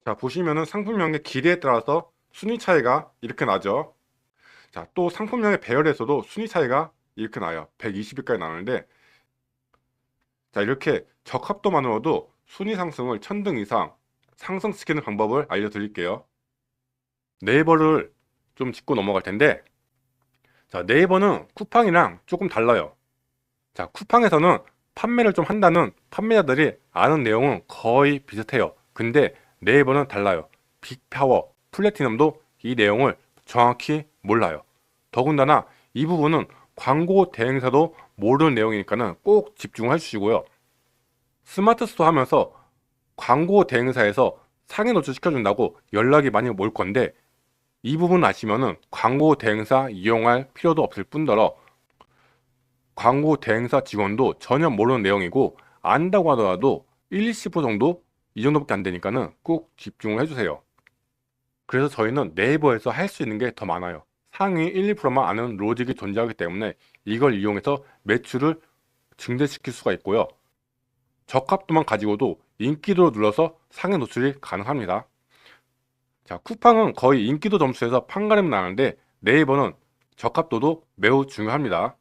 자, 보시면은 상품명의 길이에 따라서 순위 차이가 이렇게 나죠. 자, 또 상품명의 배열에서도 순위 차이가 이렇게 나요. 120위까지 나오는데, 자, 이렇게 적합도만으로도 순위 상승을 1000등 이상 상승시키는 방법을 알려드릴게요. 네이버를 좀 짚고 넘어갈 텐데, 자, 네이버는 쿠팡이랑 조금 달라요. 자, 쿠팡에서는 판매를 좀 한다는 판매자들이 아는 내용은 거의 비슷해요. 근데 네이버는 달라요. 빅파워, 플래티넘도 이 내용을 정확히 몰라요. 더군다나 이 부분은 광고 대행사도 모르는 내용이니까는 꼭 집중해 주시고요. 스마트 스토어 하면서 광고 대행사에서 상해 노출 시켜준다고 연락이 많이 올 건데, 이 부분 아시면은 광고 대행사 이용할 필요도 없을 뿐더러 광고 대행사 직원도 전혀 모르는 내용이고, 안다고 하더라도 1, 20% 정도 이 정도밖에 안 되니까는 꼭 집중을 해주세요. 그래서 저희는 네이버에서 할 수 있는 게 더 많아요. 상위 1, 2%만 아는 로직이 존재하기 때문에 이걸 이용해서 매출을 증대시킬 수가 있고요. 적합도만 가지고도 인기도를 눌러서 상위 노출이 가능합니다. 자, 쿠팡은 거의 인기도 점수에서 판가름 나는데, 네이버는 적합도도 매우 중요합니다.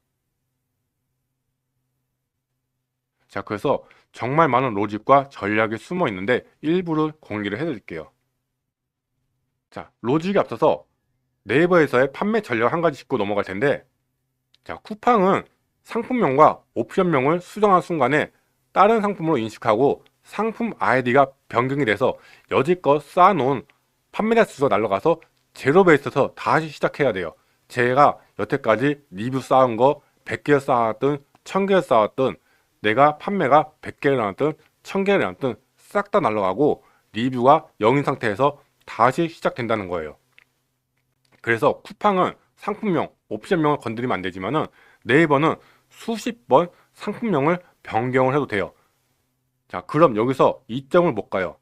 자, 그래서 정말 많은 로직과 전략이 숨어 있는데 일부를 공개를 해드릴게요. 자, 로직에 앞서서 네이버에서의 판매 전략 한 가지 짚고 넘어갈 텐데, 자, 쿠팡은 상품명과 옵션명을 수정한 순간에 다른 상품으로 인식하고 상품 아이디가 변경이 돼서 여지껏 쌓아놓은 판매자 수가 날라가서 제로 베이스에서 다시 시작해야 돼요. 제가 여태까지 리뷰 쌓은 거 100개 쌓았든 1000개 쌓았든, 내가 판매가 100개를 나왔든 1000개를 나왔든 싹 다 날라가고 리뷰가 0인 상태에서 다시 시작된다는 거예요. 그래서 쿠팡은 상품명, 옵션명을 건드리면 안 되지만은 네이버는 수십 번 상품명을 변경을 해도 돼요. 자, 그럼 여기서 이점을 못 가요.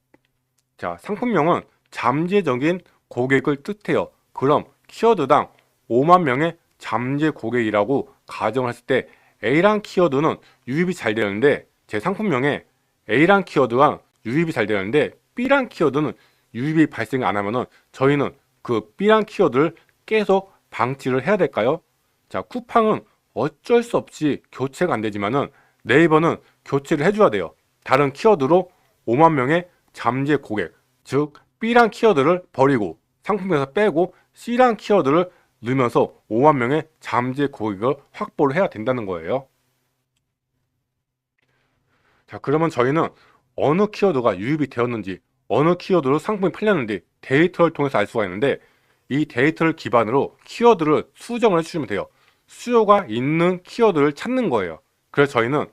자, 상품명은 잠재적인 고객을 뜻해요. 그럼 키워드당 5만 명의 잠재 고객이라고 가정을 했을 때 A란 키워드는 유입이 잘 되는데, 제 상품명에 A란 키워드가 유입이 잘 되는데 B란 키워드는 유입이 발생 안 하면은 저희는 그 B란 키워드를 계속 방치를 해야 될까요? 자, 쿠팡은 어쩔 수 없이 교체가 안 되지만은 네이버는 교체를 해줘야 돼요. 다른 키워드로 5만 명의 잠재 고객, 즉 B란 키워드를 버리고 상품에서 빼고 C란 키워드를 넣으면서 5만 명의 잠재 고객을 확보를 해야 된다는 거예요. 자, 그러면 저희는 어느 키워드가 유입이 되었는지, 어느 키워드로 상품이 팔렸는지 데이터를 통해서 알 수가 있는데, 이 데이터를 기반으로 키워드를 수정을 해주시면 돼요. 수요가 있는 키워드를 찾는 거예요. 그래서 저희는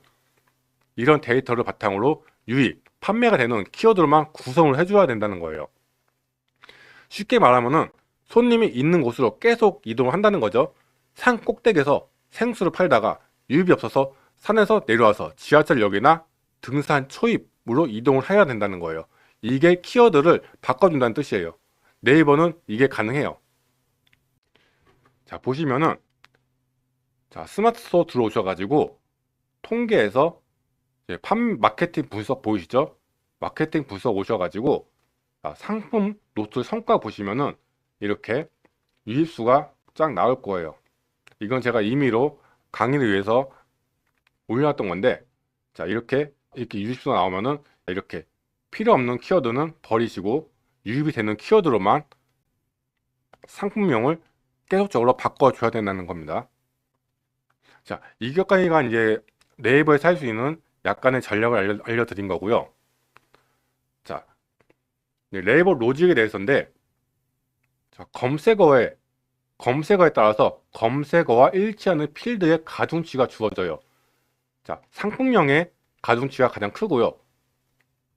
이런 데이터를 바탕으로 유입, 판매가 되는 키워드로만 구성을 해줘야 된다는 거예요. 쉽게 말하면은 손님이 있는 곳으로 계속 이동을 한다는 거죠. 산 꼭대기에서 생수를 팔다가 유입이 없어서 산에서 내려와서 지하철역이나 등산 초입으로 이동을 해야 된다는 거예요. 이게 키워드를 바꿔준다는 뜻이에요. 네이버는 이게 가능해요. 자, 보시면은, 자, 스마트 스토어 들어오셔가지고 통계에서 마케팅 분석 보이시죠? 마케팅 분석 오셔가지고, 자, 상품 노출 성과 보시면은 이렇게 유입수가 쫙 나올 거예요. 이건 제가 임의로 강의를 위해서 올려놨던 건데, 자, 이렇게 유입수가 나오면은 이렇게 필요 없는 키워드는 버리시고 유입이 되는 키워드로만 상품명을 계속적으로 바꿔줘야 된다는 겁니다. 자, 이것까지가 이제 네이버에서 할 수 있는 약간의 전략을 알려드린 거고요. 자, 네이버 로직에 대해서인데, 자, 검색어에 따라서 검색어와 일치하는 필드의 가중치가 주어져요. 자, 상품명의 가중치가 가장 크고요.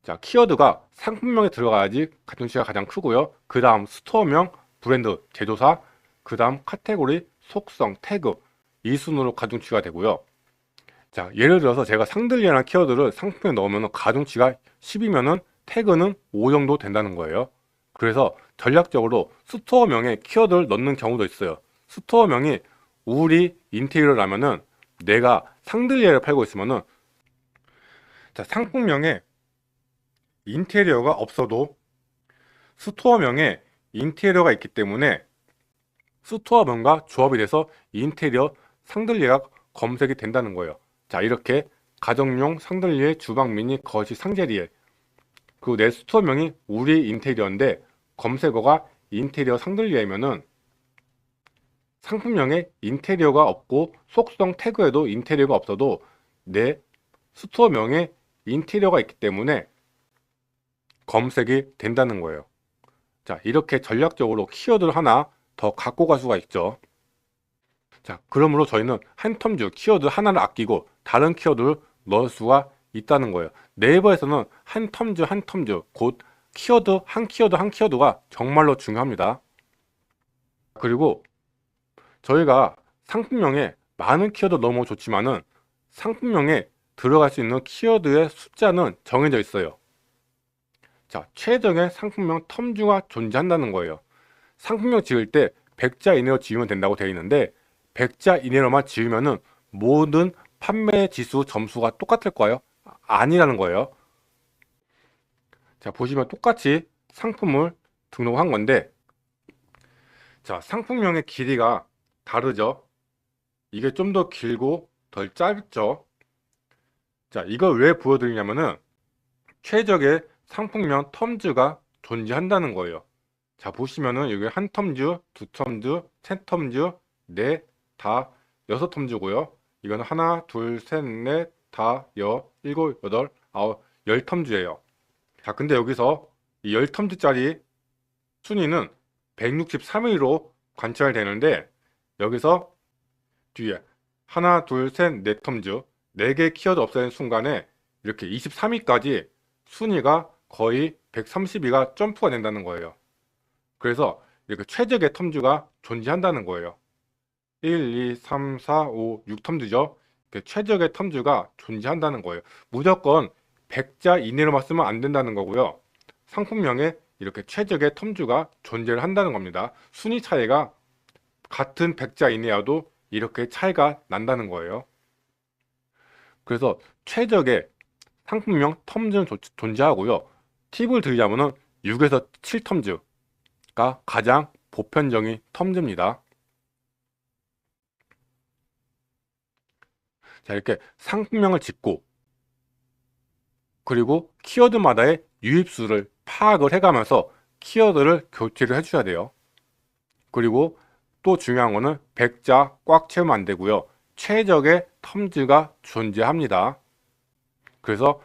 자, 키워드가 상품명에 들어가야지 가중치가 가장 크고요. 그 다음 스토어명, 브랜드, 제조사, 그 다음 카테고리, 속성, 태그, 이 순으로 가중치가 되고요. 자, 예를 들어서 제가 상들리라는 키워드를 상품에 넣으면 가중치가 10이면은 태그는 5 정도 된다는 거예요. 그래서 전략적으로 스토어명에 키워드를 넣는 경우도 있어요. 스토어명이 우리 인테리어라면은, 내가 상들리에를 팔고 있으면은, 자, 상품명에 인테리어가 없어도 스토어명에 인테리어가 있기 때문에 스토어명과 조합이 돼서 인테리어 샹들리에가 검색이 된다는 거예요. 자, 이렇게 가정용 샹들리에, 주방 미니, 거실 상제리에, 그리고 내 스토어명이 우리 인테리어인데 검색어가 인테리어 샹들리에면은 상품명에 인테리어가 없고 속성 태그에도 인테리어가 없어도 내 스토어명에 인테리어가 있기 때문에 검색이 된다는 거예요. 자, 이렇게 전략적으로 키워드를 하나 더 갖고 갈 수가 있죠. 자, 그러므로 저희는 한 텀주 키워드 하나를 아끼고 다른 키워드를 넣을 수가 있다는 거예요. 네이버에서는 한 텀주 한 텀주, 곧 키워드 한 키워드 한 키워드가 정말로 중요합니다. 그리고 저희가 상품명에 많은 키워드 넣으면 좋지만은 상품명에 들어갈 수 있는 키워드의 숫자는 정해져 있어요. 자, 최적의 상품명 텀주가 존재한다는 거예요. 상품명 지을 때 100자 이내로 지으면 된다고 되어 있는데 100자 이내로만 지으면은 모든 판매 지수 점수가 똑같을까요? 아니라는 거예요. 자, 보시면 똑같이 상품을 등록한 건데, 자, 상품명의 길이가 다르죠. 이게 좀 더 길고 덜 짧죠. 자, 이걸 왜 보여드리냐면은 최적의 상품명 텀즈가 존재한다는 거예요. 자, 보시면은 여기 한 텀즈, 두 텀즈, 세 텀즈, 넷, 다, 여섯 텀즈고요. 이건 하나, 둘, 셋, 넷, 다, 일곱, 여덟, 아홉, 열 텀즈예요. 자, 근데 여기서 이 열 텀즈짜리 순위는 163위로 관찰되는데 여기서 뒤에 하나, 둘, 셋, 넷 텀즈 4개 키워드 없애는 순간에 이렇게 23위까지 순위가 거의 130위가 점프가 된다는 거예요. 그래서 이렇게 최적의 텀즈가 존재한다는 거예요. 1, 2, 3, 4, 5, 6텀즈죠. 최적의 텀즈가 존재한다는 거예요. 무조건 100자 이내로만 쓰면 안 된다는 거고요. 상품명에 이렇게 최적의 텀즈가 존재를 한다는 겁니다. 순위 차이가 같은 100자 이내여도 이렇게 차이가 난다는 거예요. 그래서 최적의 상품명 텀즈는 존재하고요. 팁을 드리자면은 6에서 7텀즈가 가장 보편적인 텀즈입니다. 자, 이렇게 상품명을 짓고 그리고 키워드마다의 유입수를 파악을 해가면서 키워드를 교체를 해주셔야 돼요. 그리고 또 중요한 거는 100자 꽉 채우면 안 되고요. 최적의 텀즈가 존재합니다. 그래서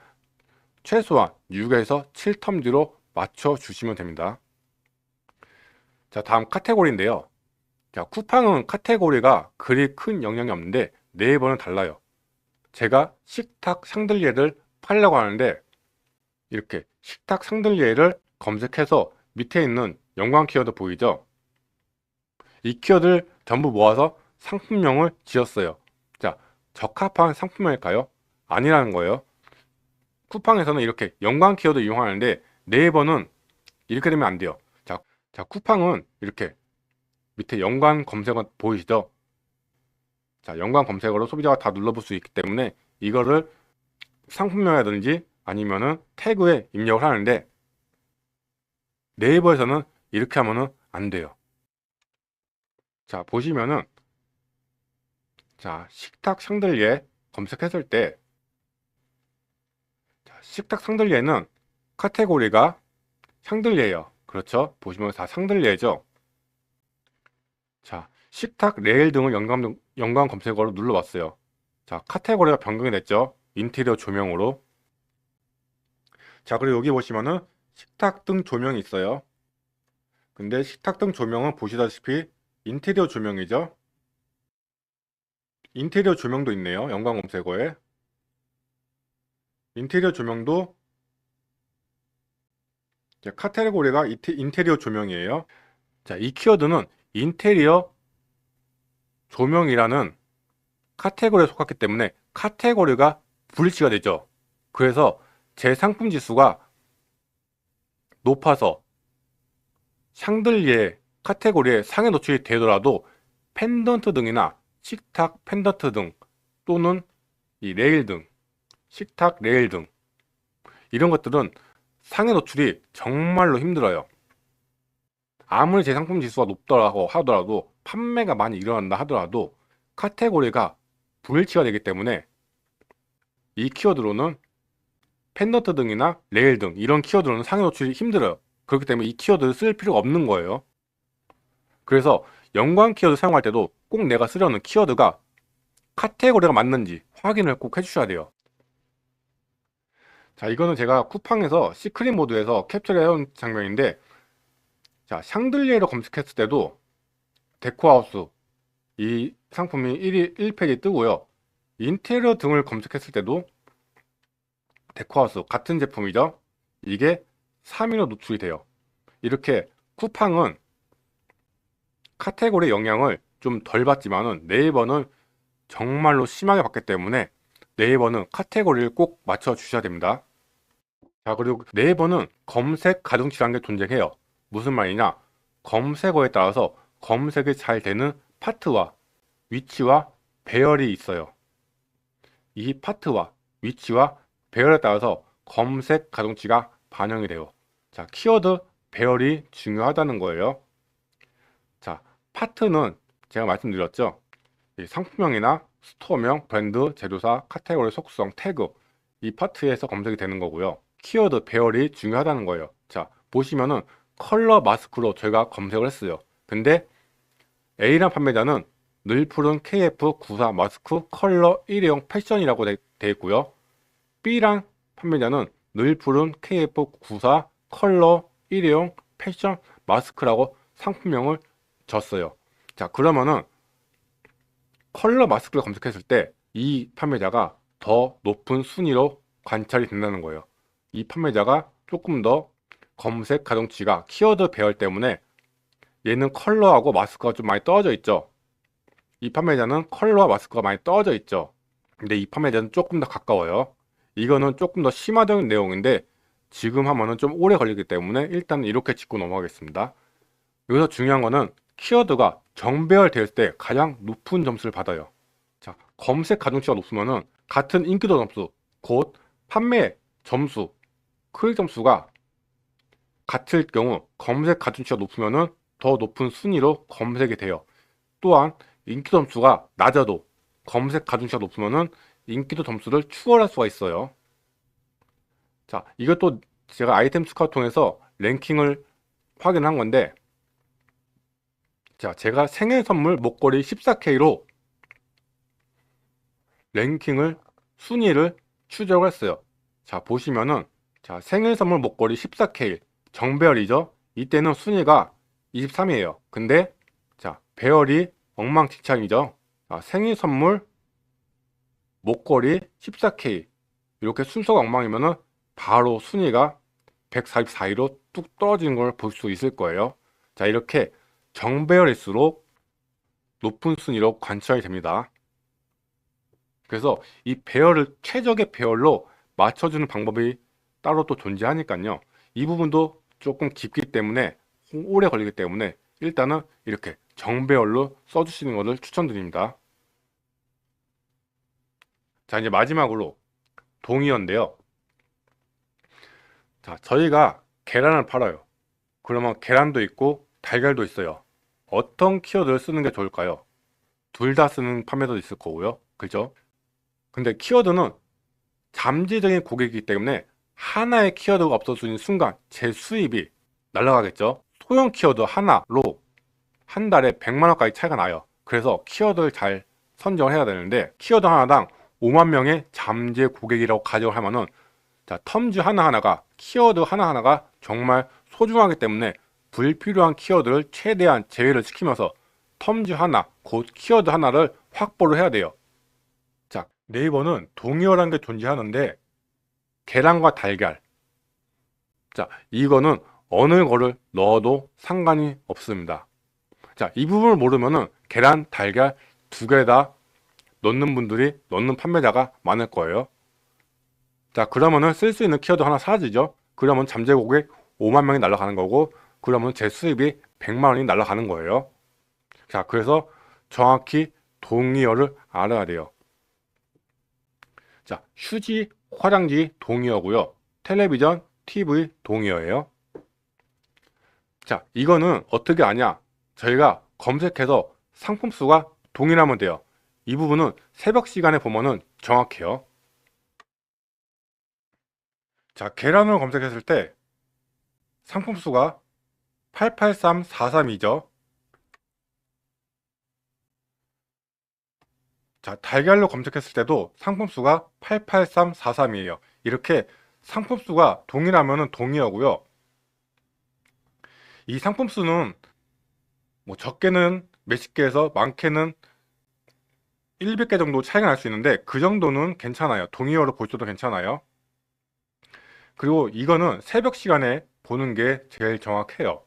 최소한 6에서 7텀즈로 맞춰주시면 됩니다. 자, 다음 카테고리인데요. 자, 쿠팡은 카테고리가 그리 큰 영향이 없는데 네이버는 달라요. 제가 식탁 샹들리에를 팔려고 하는데 이렇게 식탁 샹들리에를 검색해서 밑에 있는 연관 키워드 보이죠? 이 키워드를 전부 모아서 상품명을 지었어요. 자, 적합한 상품명일까요? 아니라는 거예요. 쿠팡에서는 이렇게 연관 키워드 이용하는데 네이버는 이렇게 되면 안 돼요. 자, 쿠팡은 이렇게 밑에 연관 검색어 보이시죠? 자, 연관 검색어로 소비자가 다 눌러볼 수 있기 때문에 이거를 상품명이라든지 아니면은 태그에 입력을 하는데 네이버에서는 이렇게 하면은 안 돼요. 자, 보시면은 자, 식탁 샹들리에 검색했을 때 자, 식탁 샹들리에는 카테고리가 샹들리에요. 그렇죠? 보시면 다 샹들리에죠. 자, 식탁 레일 등을 연관 검색어로 눌러봤어요. 자, 카테고리가 변경이 됐죠. 인테리어 조명으로. 자, 그리고 여기 보시면은 식탁 등 조명이 있어요. 근데 식탁 등 조명은 보시다시피 인테리어 조명이죠. 인테리어 조명도 있네요. 연관 검색어에. 인테리어 조명도 카테고리가 인테리어 조명이에요. 자, 이 키워드는 인테리어 조명이라는 카테고리에 속했기 때문에 카테고리가 분리치가 되죠. 그래서 제 상품 지수가 높아서 샹들리에 카테고리에 상위 노출이 되더라도 펜던트 등이나 식탁 펜던트 등 또는 이 레일 등 식탁 레일 등 이런 것들은 상위 노출이 정말로 힘들어요. 아무리 제 상품 지수가 높더라고 하더라도 판매가 많이 일어난다 하더라도 카테고리가 불일치가 되기 때문에 이 키워드로는 펜던트 등이나 레일 등 이런 키워드로는 상위 노출이 힘들어요. 그렇기 때문에 이 키워드를 쓸 필요가 없는 거예요. 그래서 연관 키워드 사용할 때도 꼭 내가 쓰려는 키워드가 카테고리가 맞는지 확인을 꼭 해주셔야 돼요. 자, 이거는 제가 쿠팡에서 시크릿 모드에서 캡처해온 장면인데, 자, 샹들리에로 검색했을 때도 데코하우스 이 상품이 1페이지 뜨고요. 인테리어 등을 검색했을 때도 데코하우스 같은 제품이죠. 이게 3위로 노출이 돼요. 이렇게 쿠팡은 카테고리 영향을 좀 덜 받지만은 네이버는 정말로 심하게 받기 때문에 네이버는 카테고리를 꼭 맞춰 주셔야 됩니다. 자, 그리고 네이버는 검색 가중치라는 게 존재해요. 무슨 말이냐? 검색어에 따라서 검색이 잘 되는 파트와 위치와 배열이 있어요. 이 파트와 위치와 배열에 따라서 검색 가중치가 반영이 돼요. 자, 키워드 배열이 중요하다는 거예요. 자, 파트는 제가 말씀드렸죠. 이 상품명이나 스토어명, 브랜드, 제조사, 카테고리 속성, 태그 이 파트에서 검색이 되는 거고요. 키워드 배열이 중요하다는 거예요. 자, 보시면은 컬러 마스크로 저희가 검색을 했어요. 근데 A란 판매자는 늘 푸른 KF94 마스크 컬러 일회용 패션이라고 돼 있고요. B란 판매자는 늘 푸른 KF94 컬러 일회용 패션 마스크라고 상품명을 줬어요. 자, 그러면은 컬러 마스크를 검색했을 때 이 판매자가 더 높은 순위로 관찰이 된다는 거예요. 이 판매자가 조금 더 검색 가중치가 키워드 배열 때문에 얘는 컬러하고 마스크가 좀 많이 떨어져 있죠. 이 판매자는 컬러와 마스크가 많이 떨어져 있죠. 근데 이 판매자는 조금 더 가까워요. 이거는 조금 더 심화적인 내용인데 지금 하면은 좀 오래 걸리기 때문에 일단 이렇게 짚고 넘어가겠습니다. 여기서 중요한 거는 키워드가 정배열될 때 가장 높은 점수를 받아요. 자, 검색 가중치가 높으면은 같은 인기도 점수, 곧 판매 점수, 클릭 점수가 같을 경우 검색 가중치가 높으면은 더 높은 순위로 검색이 돼요. 또한 인기 점수가 낮아도 검색 가중치가 높으면은 인기도 점수를 추월할 수가 있어요. 자, 이것도 제가 아이템 스코어 통해서 랭킹을 확인한 건데, 자, 제가 생일 선물 목걸이 14K로 랭킹을 순위를 추적을 했어요. 자, 보시면은 자, 생일 선물 목걸이 14K 정배열이죠. 이때는 순위가 23이에요. 근데 자, 배열이 엉망진창이죠. 자, 생일 선물 목걸이 14K 이렇게 순서가 엉망이면은 바로 순위가 144위로 뚝 떨어지는 걸 볼 수 있을 거예요. 자, 이렇게 정배열일수록 높은 순위로 관찰이 됩니다. 그래서 이 배열을 최적의 배열로 맞춰주는 방법이 따로 또 존재하니까요. 이 부분도 조금 깊기 때문에 오래 걸리기 때문에 일단은 이렇게 정배열로 써주시는 것을 추천드립니다. 자, 이제 마지막으로 동의어인데요. 자, 저희가 계란을 팔아요. 그러면 계란도 있고 달걀도 있어요. 어떤 키워드를 쓰는 게 좋을까요? 둘 다 쓰는 판매도 있을 거고요. 그죠? 근데 키워드는 잠재적인 고객이기 때문에 하나의 키워드가 없어지는 순간 제 수입이 날아가겠죠. 소형 키워드 하나로 한 달에 100만 원까지 차이가 나요. 그래서 키워드를 잘 선정을 해야 되는데 키워드 하나당 5만 명의 잠재 고객이라고 가정을 하면은 자, 텀즈 하나하나가 키워드 하나하나가 정말 소중하기 때문에 불필요한 키워드를 최대한 제외를 시키면서 텀즈 하나, 곧 키워드 하나를 확보를 해야 돼요. 자, 네이버는 동의어라는 게 존재하는데 계란과 달걀, 자, 이거는 어느 거를 넣어도 상관이 없습니다. 자, 이 부분을 모르면은 계란, 달걀 두 개 다 넣는 분들이 넣는 판매자가 많을 거예요. 자, 그러면은 쓸 수 있는 키워드 하나 사라지죠. 그러면 잠재 고객 5만 명이 날아가는 거고, 그러면 제 수입이 100만 원이 날아가는 거예요. 자, 그래서 정확히 동의어를 알아야 돼요. 자, 휴지, 화장지 동의어고요. 텔레비전, TV 동의어예요. 자, 이거는 어떻게 아냐? 저희가 검색해서 상품 수가 동일하면 돼요. 이 부분은 새벽 시간에 보면은 정확해요. 자, 계란을 검색했을 때 상품 수가 883432죠. 자, 달걀로 검색했을 때도 상품 수가 88343이에요. 이렇게 상품 수가 동일하면은 동의어고요. 이 상품 수는 뭐 적게는 몇십 개에서 많게는 1, 200개 정도 차이가 날 수 있는데 그 정도는 괜찮아요. 동의어로 볼 때도 괜찮아요. 그리고 이거는 새벽 시간에 보는 게 제일 정확해요.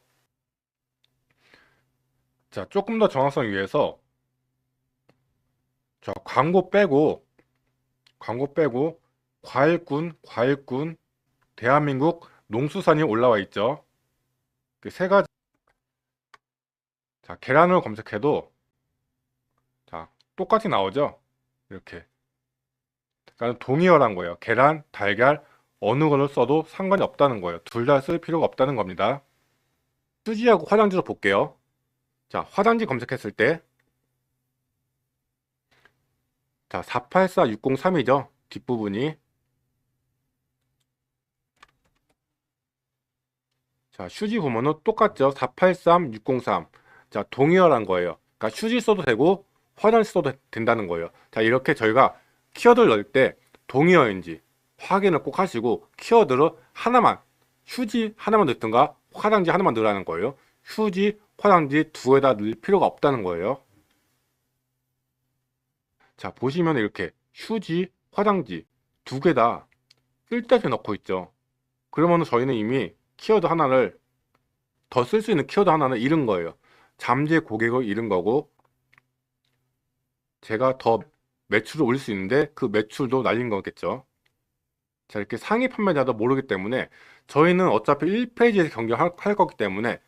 자, 조금 더 정확성 위해서 자, 광고 빼고 과일군 대한민국 농수산이 올라와 있죠. 그 세 가지. 자, 계란을 검색해도 자, 똑같이 나오죠. 이렇게. 그러니까 동의어란 거예요. 계란, 달걀 어느 걸로 써도 상관이 없다는 거예요. 둘 다 쓸 필요가 없다는 겁니다. 휴지하고 화장지로 볼게요. 자, 화장지 검색했을 때 자, 484603이죠. 뒷부분이. 자, 휴지 보면은 똑같죠. 483603. 자, 동의어란 거예요. 그러니까 휴지 써도 되고 화장지 써도 된다는 거예요. 자, 이렇게 저희가 키워드를 넣을 때 동의어인지 확인을 꼭 하시고 키워드를 하나만 휴지 하나만 넣든가 화장지 하나만 넣으라는 거예요. 휴지, 화장지 두 개다 넣을 필요가 없다는 거예요. 자, 보시면 이렇게 휴지, 화장지 두 개 다 쓸데없이 넣고 있죠. 그러면 저희는 이미 키워드 하나를 더 쓸 수 있는 키워드 하나는 잃은 거예요. 잠재 고객을 잃은 거고 제가 더 매출을 올릴 수 있는데 그 매출도 날린 거겠죠. 자, 이렇게 상위 판매자도 모르기 때문에 저희는 어차피 1페이지에서 경쟁할 거기 때문에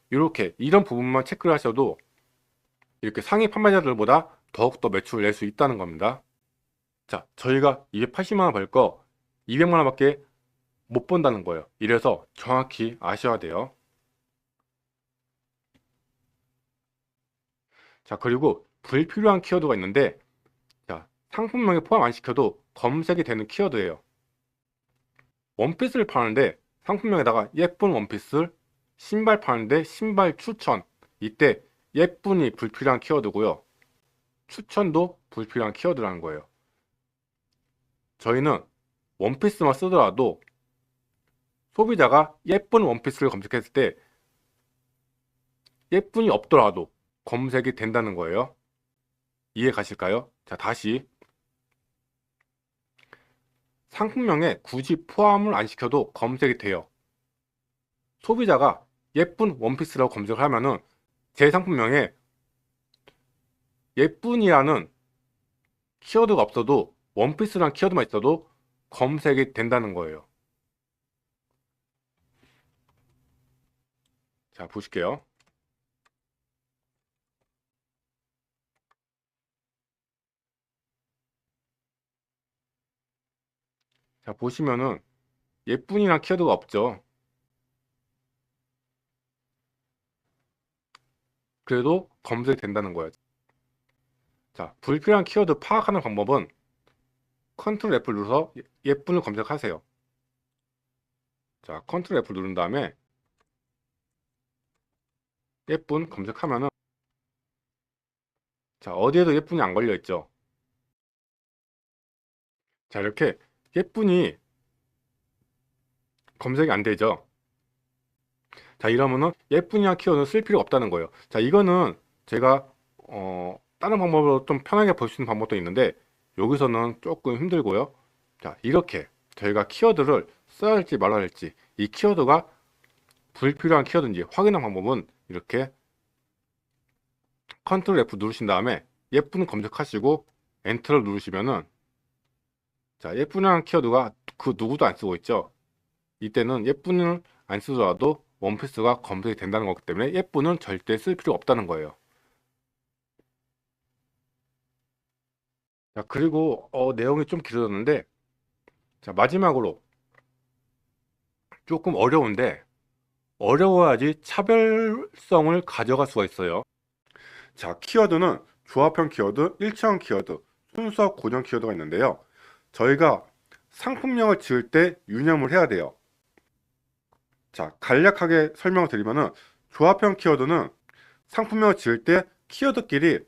이렇게 이런 부분만 체크를 하셔도 이렇게 상위 판매자들보다 더욱더 매출을 낼 수 있다는 겁니다. 자, 저희가 280만 원 벌 거 200만 원밖에 못 번다는 거예요. 이래서 정확히 아셔야 돼요. 자, 그리고 불필요한 키워드가 있는데 자, 상품명에 포함 안 시켜도 검색이 되는 키워드예요. 원피스를 파는데 상품명에다가 예쁜 원피스, 신발 파는데 신발 추천. 이때 예쁜이 불필요한 키워드고요. 추천도 불필요한 키워드라는 거예요. 저희는 원피스만 쓰더라도 소비자가 예쁜 원피스를 검색했을 때 예쁜이 없더라도 검색이 된다는 거예요. 이해 가실까요? 자, 다시 상품명에 굳이 포함을 안 시켜도 검색이 돼요. 소비자가 예쁜 원피스라고 검색을 하면은 제 상품명에 예쁜이라는 키워드가 없어도 원피스라는 키워드만 있어도 검색이 된다는 거예요. 자, 보실게요. 자, 보시면은 예쁜이라는 키워드가 없죠. 그래도 검색이 된다는 거예요. 자, 불필요한 키워드 파악하는 방법은 컨트롤 F 눌러서 예쁜을 검색하세요. 자, 컨트롤 F 누른 다음에 예쁜 검색하면은 자, 어디에도 예쁜이 안 걸려 있죠. 자, 이렇게 예쁜이 검색이 안 되죠. 자, 이러면은 예쁜이랑 키워드는 쓸 필요가 없다는 거예요. 자, 이거는 제가 다른 방법으로 좀 편하게 볼 수 있는 방법도 있는데 여기서는 조금 힘들고요. 자, 이렇게 저희가 키워드를 써야 할지 말아야 할지 이 키워드가 불필요한 키워드인지 확인하는 방법은 이렇게 컨트롤 F 누르신 다음에 예쁜 검색하시고 엔터를 누르시면은 자, 예쁜이라는 키워드가 그 누구도 안 쓰고 있죠. 이때는 예쁜을 안 쓰더라도 원피스가 검색이 된다는 거기 때문에 예쁜은 절대 쓸 필요 없다는 거예요. 자, 그리고 내용이 좀 길어졌는데 자, 마지막으로 조금 어려운데 어려워야지 차별성을 가져갈 수가 있어요. 자, 키워드는 조합형 키워드, 일체형 키워드, 순서 고정 키워드가 있는데요. 저희가 상품명을 지을 때 유념을 해야 돼요. 자, 간략하게 설명을 드리면은 조합형 키워드는 상품명을 지을 때 키워드끼리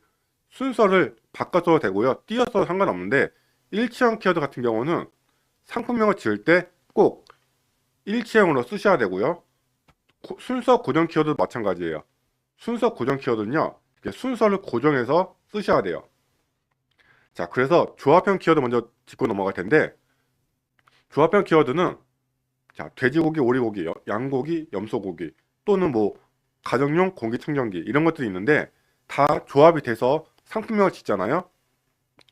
순서를 바꿔줘도 되고요. 띄어써도 상관없는데, 일체형 키워드 같은 경우는 상품명을 지을 때 꼭 일체형으로 쓰셔야 되고요. 순서 고정 키워드도 마찬가지예요. 순서 고정 키워드는요, 순서를 고정해서 쓰셔야 돼요. 자, 그래서 조합형 키워드 먼저 짚고 넘어갈 텐데, 조합형 키워드는 자, 돼지고기, 오리고기, 양고기, 염소고기, 또는 뭐 가정용 공기청정기 이런 것들이 있는데, 다 조합이 돼서 상품명을 짓잖아요.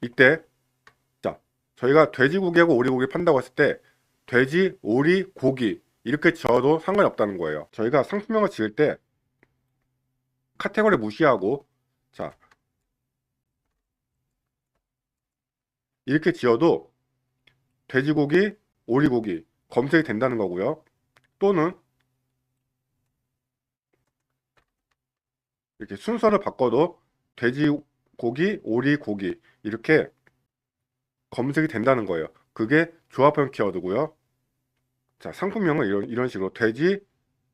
이때 자, 저희가 돼지고기하고 오리고기 판다고 했을 때 돼지, 오리, 고기 이렇게 지어도 상관이 없다는 거예요. 저희가 상품명을 지을 때 카테고리 무시하고, 자, 이렇게 지어도 돼지고기, 오리고기 검색이 된다는 거고요. 또는 이렇게 순서를 바꿔도 돼지고기, 오리고기 이렇게 검색이 된다는 거예요. 그게 조합형 키워드고요. 자, 상품명은 이런 식으로 돼지,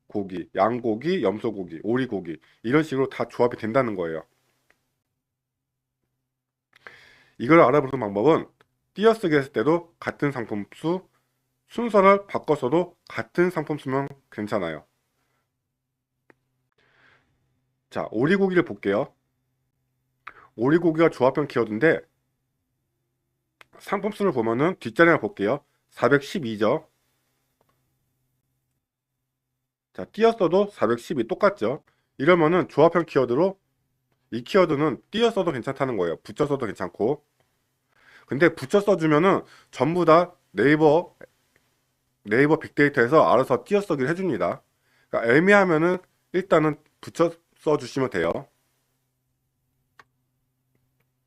고기, 양고기, 염소고기, 오리고기 이런 식으로 다 조합이 된다는 거예요. 이걸 알아보는 방법은 띄어쓰기 했을 때도 같은 상품 수, 순서를 바꿔서도 같은 상품 수면 괜찮아요. 자, 오리고기를 볼게요. 오리고기가 조합형 키워드인데 상품 수를 보면은 뒷자리를 볼게요. 412죠. 자, 띄어써도 412 똑같죠. 이러면은 조합형 키워드로 이 키워드는 띄어 써도 괜찮다는 거예요. 붙여 써도 괜찮고. 근데 붙여 써주면은 전부 다 네이버 빅데이터에서 알아서 띄어 쓰기를 해줍니다. 그러니까 애매하면은 일단은 붙여 써주시면 돼요.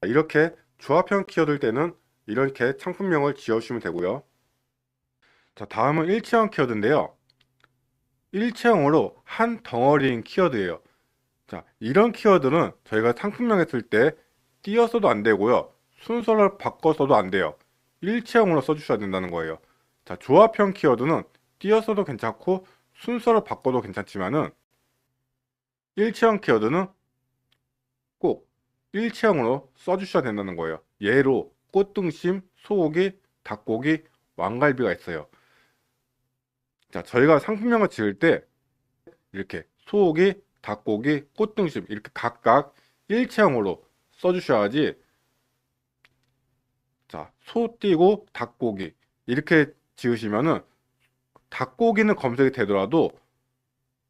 이렇게 조합형 키워드일 때는 이렇게 상품명을 지어주시면 되고요. 자, 다음은 일체형 키워드인데요. 일체형으로 한 덩어리인 키워드예요. 자, 이런 키워드는 저희가 상품명 했을 때 띄어써도 안 되고요. 순서를 바꿔서도 안 돼요. 일체형으로 써주셔야 된다는 거예요. 자, 조합형 키워드는 띄어써도 괜찮고 순서를 바꿔도 괜찮지만은 일체형 키워드는 꼭 일체형으로 써주셔야 된다는 거예요. 예로 꽃등심, 소고기, 닭고기, 왕갈비가 있어요. 자, 저희가 상품명을 지을 때 이렇게 소고기, 닭고기, 꽃등심 이렇게 각각 일체형으로 써주셔야지. 자, 소 띄고 닭고기 이렇게 지으시면은 닭고기는 검색이 되더라도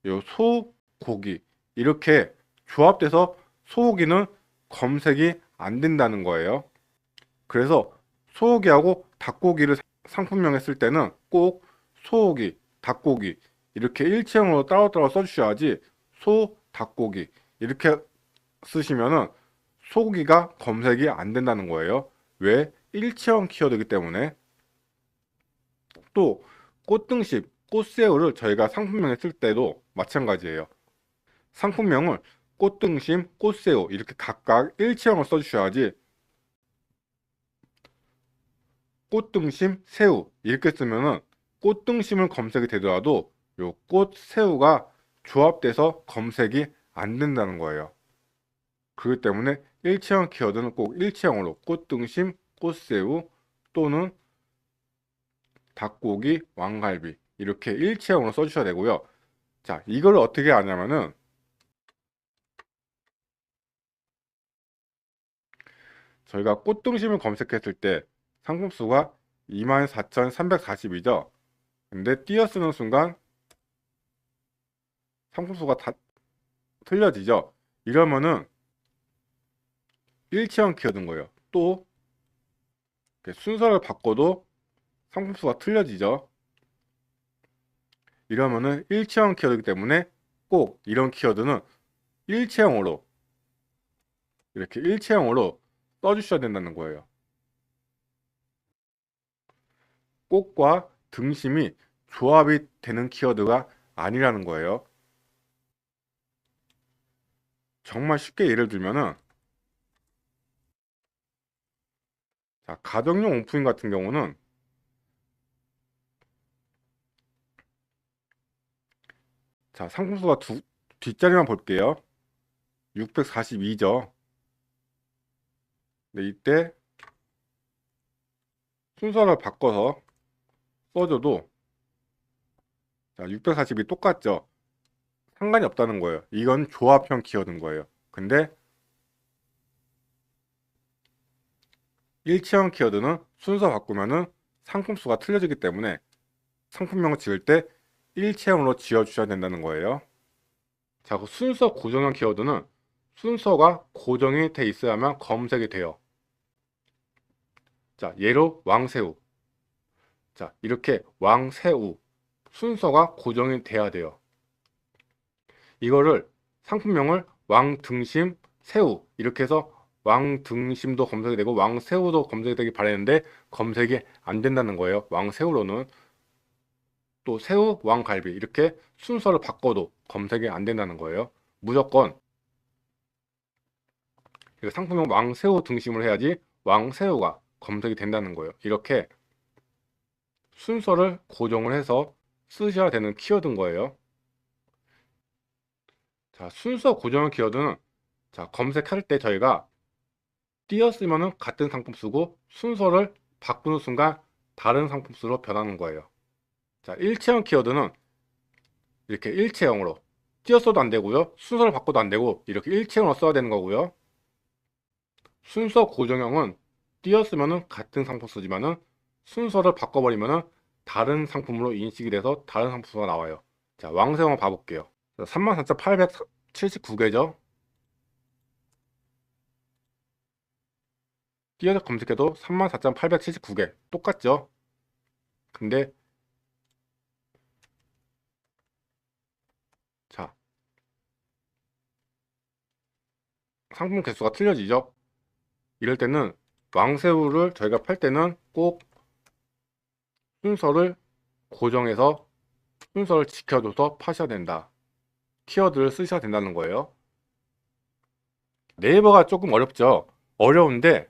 요 소고기 이렇게 조합돼서 소고기는 검색이 안 된다는 거예요. 그래서 소고기하고 닭고기를 상품명 했을 때는 꼭 소고기, 닭고기 이렇게 일체형으로 따로따로 써주셔야지. 소, 닭고기 이렇게 쓰시면은 소고기가 검색이 안 된다는 거예요. 왜? 일체형 키워드이기 때문에. 또 꽃등심, 꽃새우를 저희가 상품명에 쓸 때도 마찬가지예요. 상품명을 꽃등심, 꽃새우 이렇게 각각 일체형을 써주셔야지. 꽃등심, 새우 이렇게 쓰면은 꽃등심을 검색이 되더라도 요 꽃새우가 조합돼서 검색이 안 된다는 거예요. 그렇기 때문에 일체형 키워드는 꼭 일체형으로 꽃등심, 꽃새우 또는 닭고기, 왕갈비 이렇게 일체형으로 써주셔야 되고요. 자, 이걸 어떻게 하냐면은 저희가 꽃등심을 검색했을 때 상품수가 24,342죠. 근데 띄어쓰는 순간 상품수가 다 틀려지죠. 이러면은 일체형 키워드인 거예요. 또 순서를 바꿔도 상품수가 틀려지죠. 이러면은 일체형 키워드이기 때문에 꼭 이런 키워드는 일체형으로 이렇게 일체형으로 써주셔야 된다는 거예요. 꽃과 등심이 조합이 되는 키워드가 아니라는 거예요. 정말 쉽게 예를 들면은, 자, 가정용 온프인 같은 경우는, 자, 상품수가 뒷자리만 볼게요. 642죠. 근데 이때 순서를 바꿔서 써줘도, 자, 642 똑같죠. 상관이 없다는 거예요. 이건 조합형 키워드인 거예요. 근데 일체형 키워드는 순서 바꾸면은 상품수가 틀려지기 때문에 상품명을 지을 때 일체형으로 지어주셔야 된다는 거예요. 자, 그 순서 고정형 키워드는 순서가 고정이 돼 있어야만 검색이 돼요. 자, 예로 왕새우. 자, 이렇게 왕새우 순서가 고정이 돼야 돼요. 이거를 상품명을 왕등심 새우 이렇게 해서 왕등심도 검색이 되고 왕새우도 검색이 되길 바랬는데 검색이 안 된다는 거예요. 왕새우로는. 또 새우, 왕갈비 이렇게 순서를 바꿔도 검색이 안 된다는 거예요. 무조건 상품명 왕새우 등심을 해야지 왕새우가 검색이 된다는 거예요. 이렇게 순서를 고정을 해서 쓰셔야 되는 키워드인 거예요. 자, 순서 고정형 키워드는, 자, 검색할 때 저희가 띄었으면은 같은 상품 쓰고 순서를 바꾸는 순간 다른 상품 수로 변하는 거예요. 자, 일체형 키워드는 이렇게 일체형으로 띄었어도 안 되고요. 순서를 바꿔도 안 되고 이렇게 일체형으로 써야 되는 거고요. 순서 고정형은 띄었으면은 같은 상품 쓰지만은 순서를 바꿔버리면은 다른 상품으로 인식이 돼서 다른 상품수가 나와요. 자, 왕새우 한번 봐볼게요. 34,879개죠. 띄어서 검색해도 34,879개 똑같죠. 근데 자, 상품 개수가 틀려지죠. 이럴 때는 왕새우를 저희가 팔 때는 꼭 순서를 고정해서 순서를 지켜줘서 파셔야 된다. 키워드를 쓰셔야 된다는 거예요. 네이버가 조금 어렵죠. 어려운데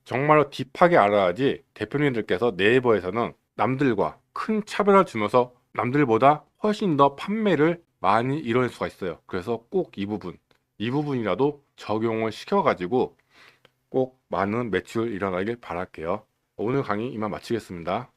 정말로 딥하게 알아야지 대표님들께서 네이버에서는 남들과 큰 차별을 주면서 남들보다 훨씬 더 판매를 많이 이뤄낼 수가 있어요. 그래서 꼭 이 부분이라도 적용을 시켜가지고 꼭 많은 매출 일어나길 바랄게요. 오늘 강의 이만 마치겠습니다.